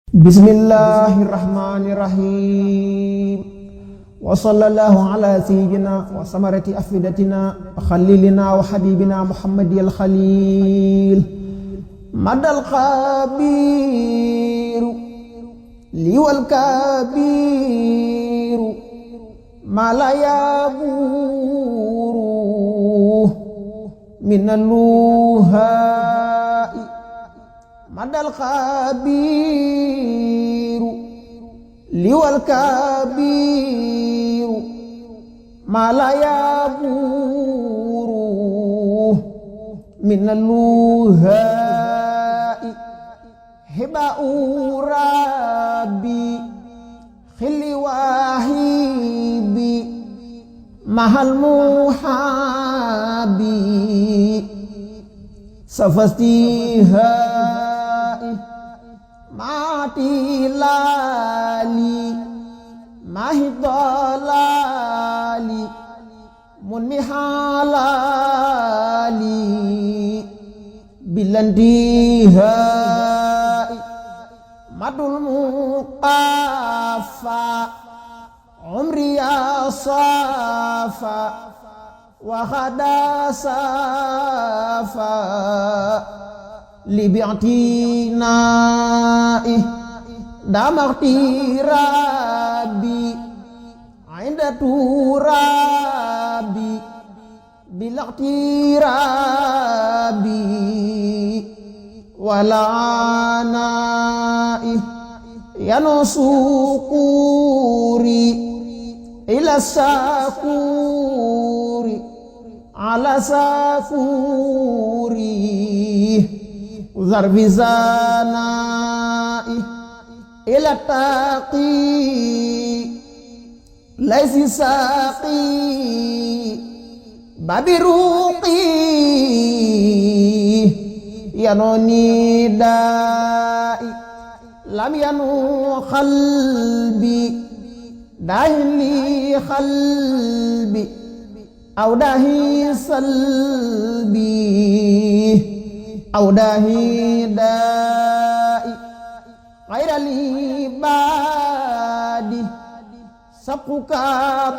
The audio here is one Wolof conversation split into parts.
Bismillahirrahmanirrahim. Wa sallallahu ala sayyidina wa samarati afidatina wa khalilina wa habibina Muhammadil khalil. Madal khabiru liwal kabiru malayaburu minaluhai. Madal khabiru liwal kabiru malayaburu minaluhai. Heba'u rabbi khili wahibi mahal muhabi safastihai mati lali mahidolali munmihalali bilandihai madul muqafa umri asafa wa khadasafa libi'tinai damarti rabbi inda turabi bilaqti rabbi walanai yanusukuri ila sakuri ala sakuri zarbi zanai ila taqi laisi saqi babi ruqi yanoni dai lam yanu qalbi dahili qalbi aw dahi salbi aw dahi dai ghairali badi sapuka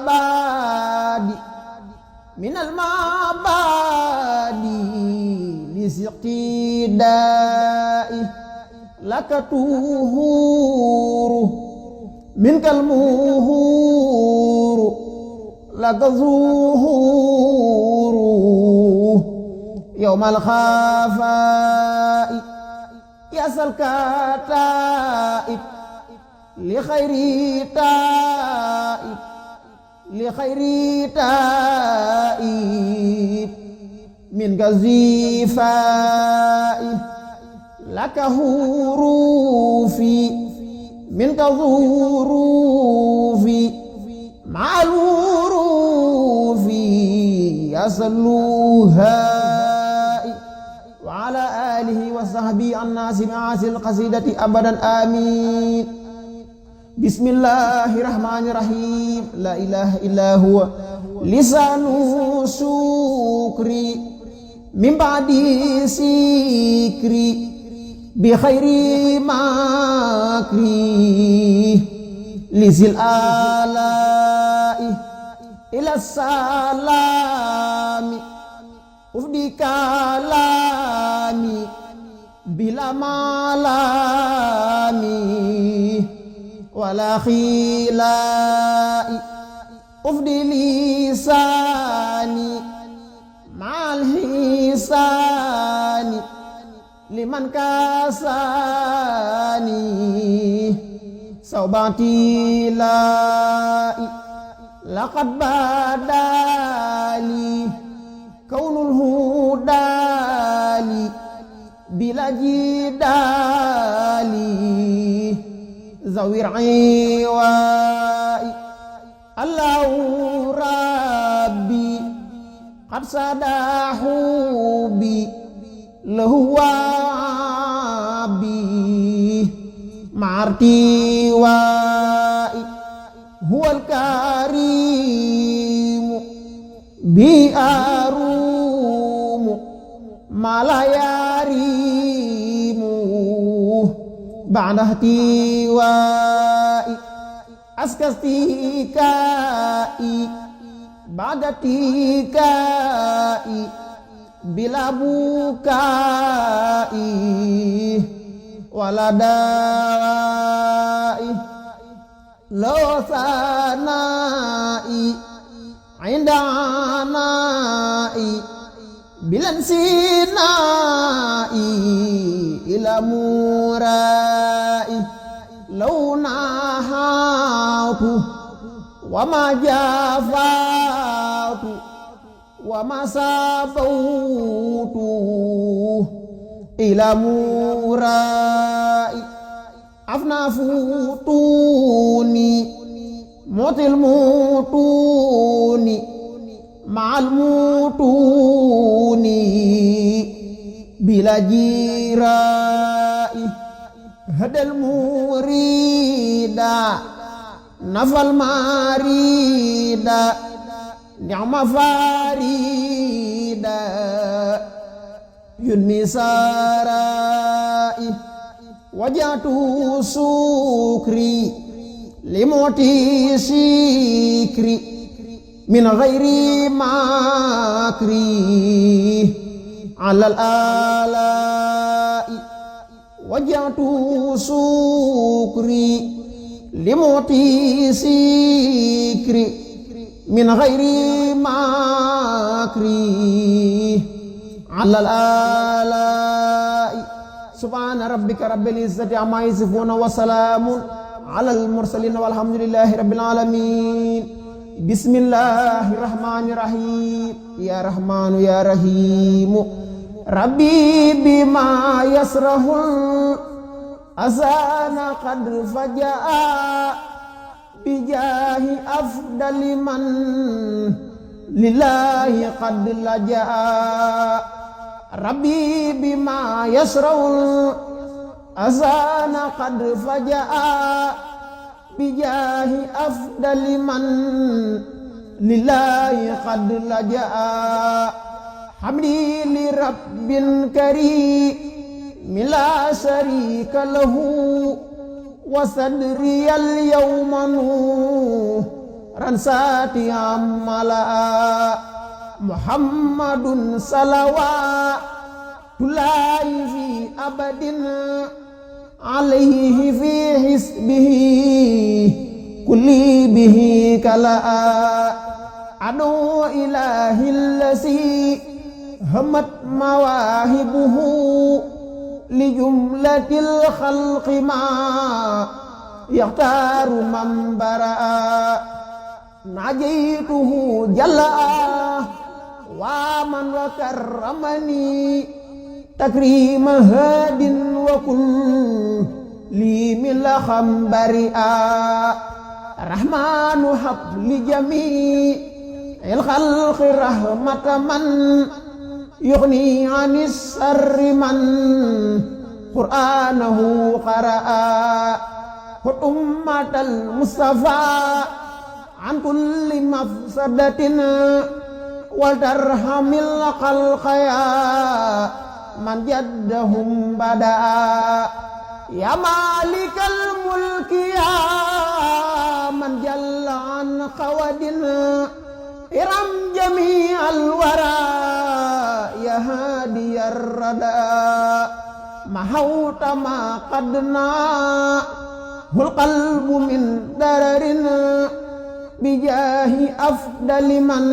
badi minal mabadi lisiqtidai lakatuhuru minkal muhuru lakazuhuru yaumal khafai yasal kataib li khairi taib li khairi taib min gazifai laka hurufi min kazurufi ma'al hurufi yasalluhai wa ala alihi wa sahbihi annasi ma'asil qasidati abadan amin. Bismillahirrahmanirrahim. La ilaha illa huwa lisanu syukri min ba'di sikri bi khairi makri lizil alai ila salami ufdi kalami bila malami wala khilai ufdi lisani mal hisani liman kasani saubati lai laqad badali kaunul hudali bila jidali zawir iwai allahu rabbi qad sadahu bi lahu wabi marti wai huwal karimu bi arumu malayarimu بعد احتوائي أزكى استيكائي بعد اتكائي بلا بكائي ولا دائي لو ثنائي عند عنائي بلا انسنائي إلى مرائي لو نهاوت وما جافوت وما سابوت إلى مرائي أفنى فوتوني موت الموتوني مع الموتوني بلا جيرائي هدى المريد نفى المريد نعم فريد ينمي سرائي وجعت سكري لموتي سكري من غير مكري على الآلاء وجعت سكري لموتي سكري من غير مكري على الآلاء سبحان ربك رب العزة عما يصفون وسلام على المرسلين والحمد لله رب العالمين بسم الله الرحمن الرحيم يا رحمن يا رحيم ربي بما يسره الأذان قد فجاء بجاه أفضل من لله قد لجأ ربي بما يسره الأذان قد فجاء بجاه أفضل من لله قد لجأ حمدي لرب كريم لا شريك له وصدري اليوم نورا ساتيا ملأ محمد صلوات الله في أبد عليه في حسبه كل به كلا أدعو إله الذي همت مواهبه لجملة الخلق ما يختار من برأ نجيته جل ومن وكرمني تكريم هاد وكل لي من خمبرئا رحمن هب لجميع الخلق رحمة من يغني عن السر من قرآنه قرأ خذ أمة المصطفى عن كل مفسدة وترحم الخلق يا من جدهم بدأ يا مالك الملك يا من جل عن قود إرم جميع الورى يا هادي الردى محوت ما قد ناه القلب من درر بجاه أفضل من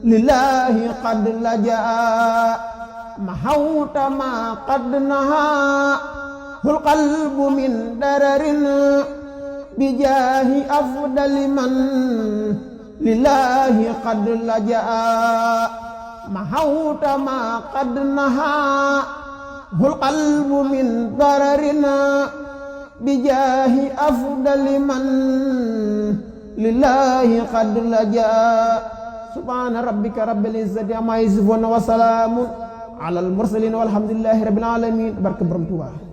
لله قد لجأ محوت ما قد نهى القلب من درر بجاه أفضل من لله قد لجأ محوت ما قد نهى القلب من ضرر بجاه أفضل من لله قد لجأ سبحان ربك رب العزة عما يصفون وسلام على المرسلين والحمد لله رب العالمين. Barke Borom Tuubaa.